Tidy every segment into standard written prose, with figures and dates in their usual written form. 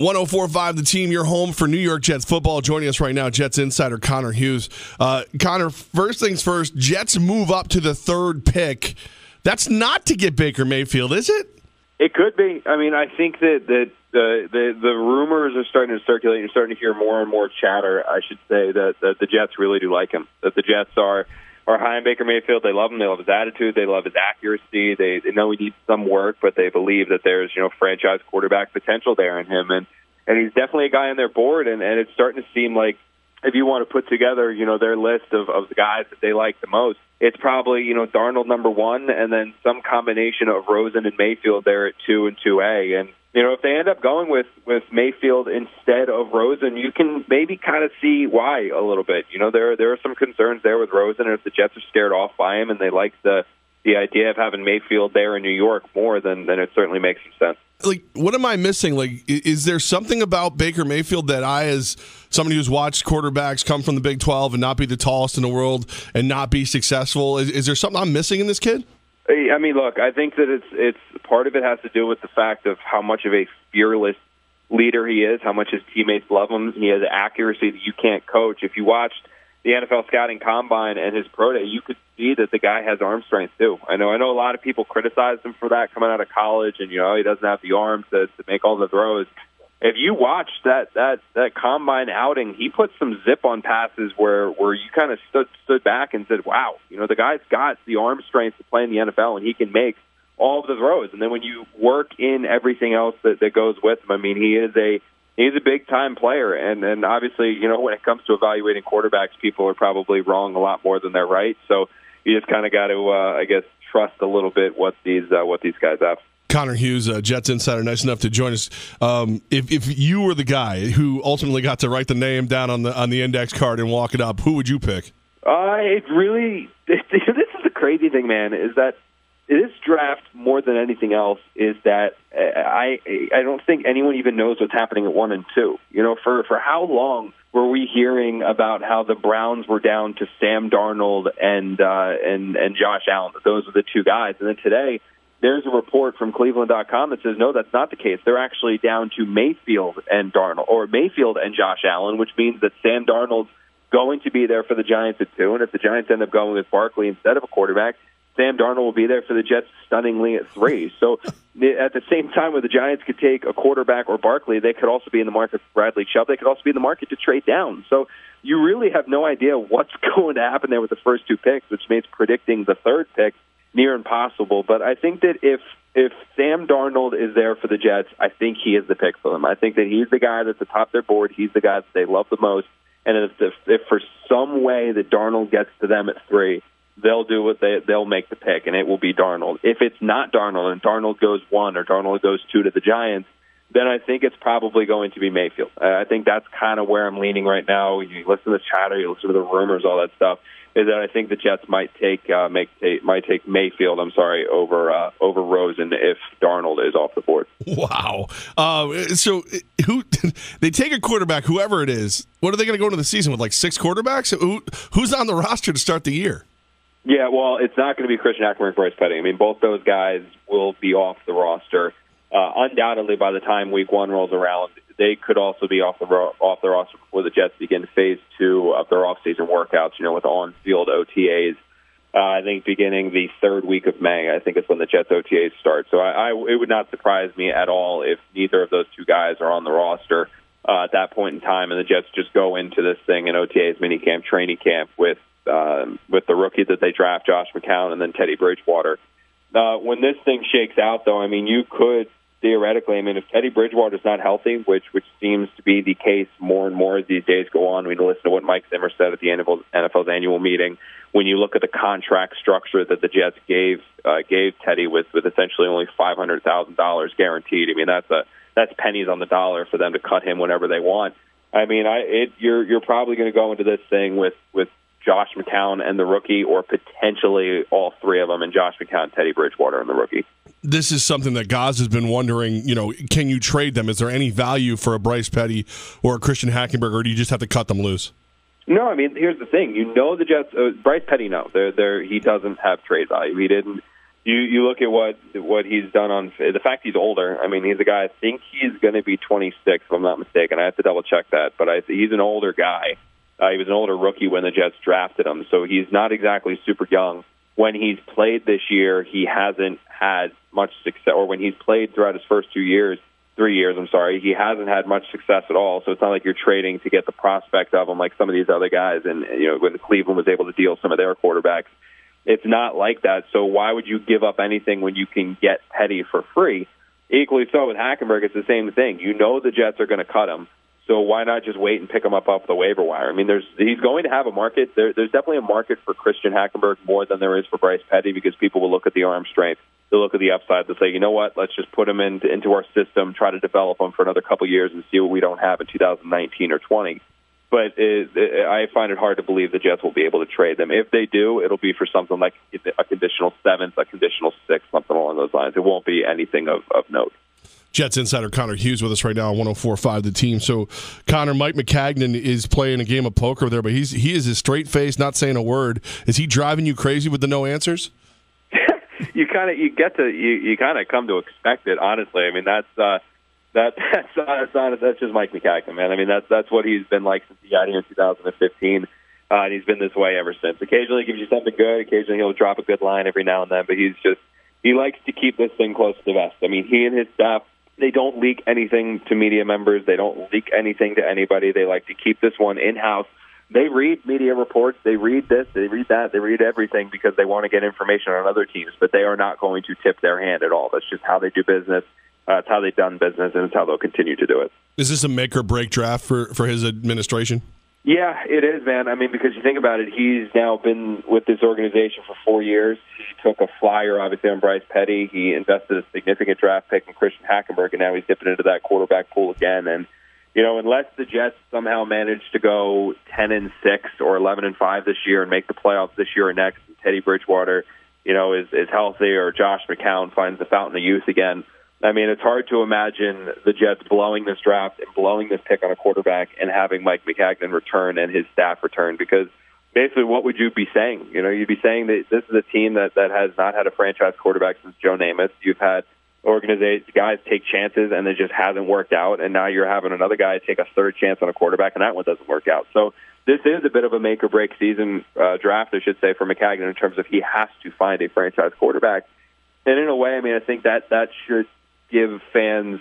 104.5 The Team, your home for New York Jets football. Joining us right now, Jets insider Connor Hughes. Connor, first things first, Jets move up to the third pick. That's not to get Baker Mayfield, is it? It could be. I mean, I think that the rumors are starting to circulate. You're starting to hear more and more chatter, I should say, that the Jets really do like him, that the Jets are high on Baker Mayfield. They love him. They love his attitude. They love his accuracy. They know he needs some work, but they believe that there's franchise quarterback potential there in him, and he's definitely a guy on their board. And it's starting to seem like if you want to put together their list of the guys that they like the most, it's probably Darnold number one, and then some combination of Rosen and Mayfield there at 2 and 2A. And if they end up going with Mayfield instead of Rosen, you can maybe kind of see why a little bit. There are some concerns there with Rosen, and if the Jets are scared off by him and they like the idea of having Mayfield there in New York more, then it certainly makes some sense. Like, what am I missing? Like, is there something about Baker Mayfield that I, as somebody who's watched quarterbacks come from the Big 12 and not be the tallest in the world and not be successful, is there something I'm missing in this kid? I mean, look, I think that it's part of it has to do with the fact of how much of a fearless leader he is, how much his teammates love him. He has accuracy that you can't coach. If you watched the NFL scouting combine and his pro day, you could see that the guy has arm strength too. I know a lot of people criticized him for that coming out of college, and he doesn't have the arm to make all the throws. If you watch that combine outing, he put some zip on passes where you kind of stood back and said, wow, the guy's got the arm strength to play in the NFL, and he can make all of the throws. And then when you work in everything else that goes with him, I mean, he's a big-time player. And obviously, when it comes to evaluating quarterbacks, people are probably wrong a lot more than they're right. So you just kind of got to, I guess, trust a little bit what these guys have. Connor Hughes, Jets insider, nice enough to join us. If you were the guy who ultimately got to write the name down on the index card and walk it up, who would you pick? This is the crazy thing, man, is that this draft, more than anything else, is that I don't think anyone even knows what's happening at 1 and 2. For how long were we hearing about how the Browns were down to Sam Darnold and Josh Allen? Those are the two guys. And then today, there's a report from Cleveland.com that says, no, that's not the case. They're actually down to Mayfield and Darnold, or Mayfield and Josh Allen, which means that Sam Darnold's going to be there for the Giants at 2. And if the Giants end up going with Barkley instead of a quarterback, Sam Darnold will be there for the Jets stunningly at 3. So at the same time where the Giants could take a quarterback or Barkley, they could also be in the market for Bradley Chubb. They could also be in the market to trade down. So you really have no idea what's going to happen there with the first 2 picks, which makes predicting the third pick near impossible. But I think that if Sam Darnold is there for the Jets, I think he is the pick for them. I think that he's the guy that's atop their board. He's the guy that they love the most. And if for some way that Darnold gets to them at 3, they'll do what they'll make the pick, and it will be Darnold. If it's not Darnold and Darnold goes 1 or Darnold goes 2 to the Giants, then I think it's probably going to be Mayfield. I think that's kind of where I'm leaning right now. You listen to the chatter, you listen to the rumors, all that stuff, is that I think the Jets might take Mayfield, over Rosen if Darnold is off the board. Wow. So they take a quarterback, whoever it is. What are they going to go into the season with, like 6 quarterbacks? Who's on the roster to start the year? Yeah, well, it's not going to be Christian Ackman and Bryce Petty. I mean, both those guys will be off the roster. Undoubtedly, by the time Week 1 rolls around, they could also be off the roster before the Jets begin Phase 2 of their off-season workouts, with on-field OTAs. I think beginning the 3rd week of May, I think is when the Jets OTAs start. So it would not surprise me at all if neither of those two guys are on the roster at that point in time, and the Jets just go into this thing in OTAs, minicamp, training camp with the rookie that they draft, Josh McCown, and then Teddy Bridgewater. When this thing shakes out, though, I mean, you could theoretically, if Teddy Bridgewater's not healthy, which seems to be the case more and more as these days go on, we listen to what Mike Zimmer said at the NFL's annual meeting. When you look at the contract structure that the Jets gave Teddy with essentially only $500,000 guaranteed, I mean, that's pennies on the dollar for them to cut him whenever they want. I mean, you're probably going to go into this thing with Josh McCown and the rookie, or potentially all 3 of them, and Josh McCown, Teddy Bridgewater, and the rookie. This is something that Goz has been wondering, can you trade them? Is there any value for a Bryce Petty or a Christian Hackenberg, or do you just have to cut them loose? No, I mean, here's the thing. The Jets, Bryce Petty, no. He doesn't have trade value. He didn't You look at what he's done on the fact he's older. I mean, he's a guy. I think he's going to be 26, if I'm not mistaken. I have to double check that, but he's an older guy. He was an older rookie when the Jets drafted him, so he's not exactly super young. When he's played this year, he hasn't had much success, or when he's played throughout his first 3 years, he hasn't had much success at all. So it's not like you're trading to get the prospect of him like some of these other guys. And when Cleveland was able to deal some of their quarterbacks, it's not like that. So why would you give up anything when you can get Petty for free? Equally so with Hackenberg, it's the same thing. You know the Jets are going to cut him, so why not just wait and pick him up off the waiver wire? I mean, he's going to have a market. There's definitely a market for Christian Hackenberg more than there is for Bryce Petty, because people will look at the arm strength. They'll look at the upside. They'll say, you know what, let's just put him into our system, try to develop him for another couple years and see what we don't have in 2019 or 20. But I find it hard to believe the Jets will be able to trade them. If they do, it'll be for something like a conditional 7th, a conditional 6th, something along those lines. It won't be anything of note. Jets insider Connor Hughes with us right now on 104.5 The Team. So, Connor, Mike McCagnon is playing a game of poker there, but he is a straight face, not saying a word. Is he driving you crazy with the no answers? You kind of come to expect it. Honestly, I mean that's just Mike McCagnon, man. I mean that's what he's been like since he got here in 2015, and he's been this way ever since. Occasionally he gives you something good. Occasionally he'll drop a good line every now and then, but he likes to keep this thing close to the vest. I mean, he and his staff, they don't leak anything to media members. They don't leak anything to anybody. They like to keep this one in-house. They read media reports. They read this. They read that. They read everything because they want to get information on other teams, but they are not going to tip their hand at all. That's just how they do business. It's how they've done business, and it's how they'll continue to do it. Is this a make-or-break draft for his administration? Yeah, it is, man. I mean, because you think about it, he's now been with this organization for 4 years. He took a flyer, obviously, on Bryce Petty. He invested a significant draft pick in Christian Hackenberg, and now he's dipping into that quarterback pool again. And unless the Jets somehow manage to go 10-6 or 11-5 this year and make the playoffs this year or next, and Teddy Bridgewater, is healthy, or Josh McCown finds the fountain of youth again, I mean, it's hard to imagine the Jets blowing this draft and blowing this pick on a quarterback and having Mike McCagnon return and his staff return, because basically what would you be saying? You'd be saying that this is a team that has not had a franchise quarterback since Joe Namath. You've had guys take chances and it just hasn't worked out, and now you're having another guy take a third chance on a quarterback and that one doesn't work out. So this is a bit of a make-or-break season draft, I should say, for McCagnon in terms of he has to find a franchise quarterback. And in a way, I mean, I think that should give fans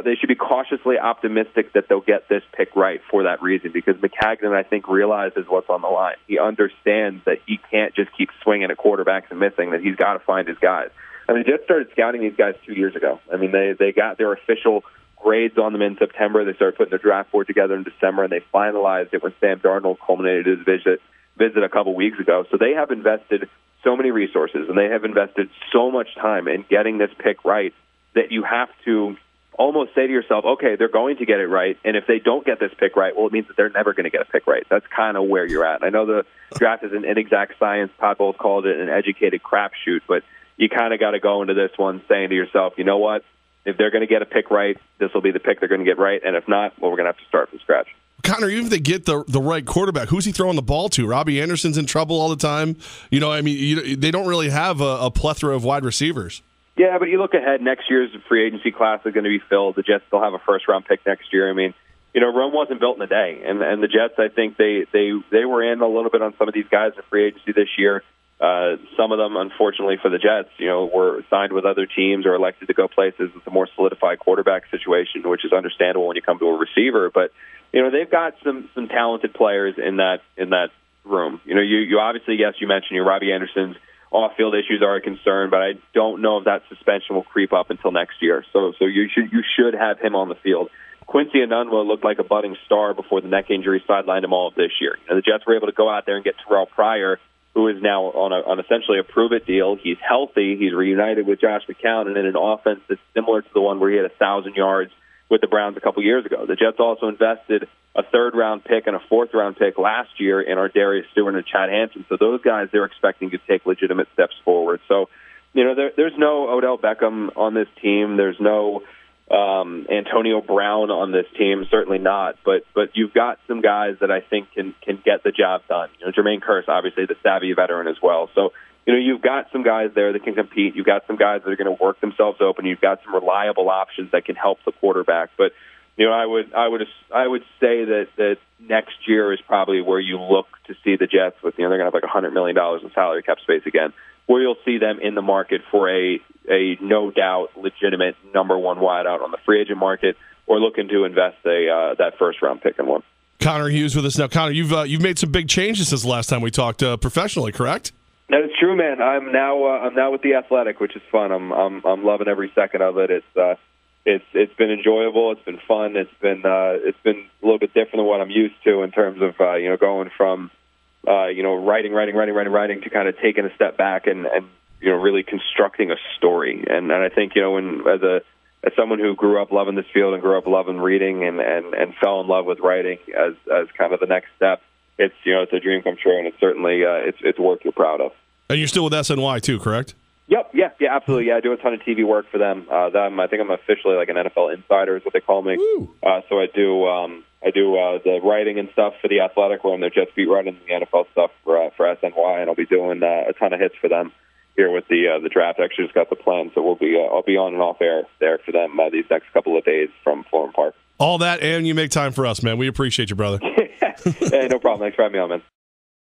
they should be cautiously optimistic that they'll get this pick right for that reason, because McCagnon, I think, realizes what's on the line. He understands that he can't just keep swinging at quarterbacks and missing, that he's got to find his guys. I mean, they just started scouting these guys 2 years ago. I mean, they got their official grades on them in September. They started putting their draft board together in December, and they finalized it when Sam Darnold culminated his visit a couple weeks ago. So they have invested so many resources, and they have invested so much time in getting this pick right that you have to almost say to yourself, okay, they're going to get it right, and if they don't get this pick right, well, it means that they're never going to get a pick right. That's kind of where you're at. I know the draft is an inexact science. Todd Bowles called it an educated crapshoot, but you kind of got to go into this one saying to yourself, you know what, if they're going to get a pick right, this will be the pick they're going to get right, and if not, well, we're going to have to start from scratch. Connor, even if they get the right quarterback, who's he throwing the ball to? Robbie Anderson's in trouble all the time. I mean, they don't really have a plethora of wide receivers. Yeah, but you look ahead, next year's free agency class is going to be filled. The Jets still have a first-round pick next year. I mean, Rome wasn't built in a day, and the Jets, I think they were in a little bit on some of these guys in free agency this year. Some of them, unfortunately for the Jets, were signed with other teams or elected to go places with a more solidified quarterback situation, which is understandable when you come to a receiver. But they've got some talented players in that room. You obviously, yes, you mentioned your Robbie Anderson's off-field issues are a concern, but I don't know if that suspension will creep up until next year. So you should have him on the field. Quincy Enunwa looked like a budding star before the neck injury sidelined him all of this year. The Jets were able to go out there and get Terrell Pryor, who is now on essentially a prove-it deal. He's healthy. He's reunited with Josh McCown, and in an offense that's similar to the one where he had 1,000 yards with the Browns a couple years ago. The Jets also invested a third-round pick and a fourth-round pick last year in our Darius Stewart and Chad Hansen. So those guys, they're expecting to take legitimate steps forward. So, there's no Odell Beckham on this team. There's no Antonio Brown on this team, certainly not. But you've got some guys that I think can get the job done. Jermaine Kearse, obviously the savvy veteran as well. So you've got some guys there that can compete. You've got some guys that are going to work themselves open. You've got some reliable options that can help the quarterback. But I would say that next year is probably where you look to see the Jets with they're going to have like $100 million in salary cap space again, where you'll see them in the market for a no doubt legitimate number one wideout on the free agent market, or looking to invest that first round pick in one. Connor Hughes with us now. Connor, you've made some big changes since the last time we talked professionally, correct? That is true, man. I'm now with the Athletic, which is fun. I'm loving every second of it. It's been enjoyable. It's been fun. It's been a little bit different than what I'm used to in terms of going from writing to kind of taking a step back and really constructing a story. And I think as someone who grew up loving this field and grew up loving reading and fell in love with writing as kind of the next step, it's a dream come true, and it's certainly it's work you're proud of. And you're still with SNY too, correct? Yep, yeah, absolutely. Yeah, I do a ton of TV work for them. I think I'm officially like an NFL insider is what they call me. So I do the writing and stuff for the Athletic, where I'm their Jets beat writing, and the NFL stuff for SNY, and I'll be doing a ton of hits for them here with the draft. I actually just got the plan, so I'll be on and off air there for them these next couple of days from Florham Park. All that, and you make time for us, man. We appreciate you, brother. Hey, no problem. Thanks for having me on, man.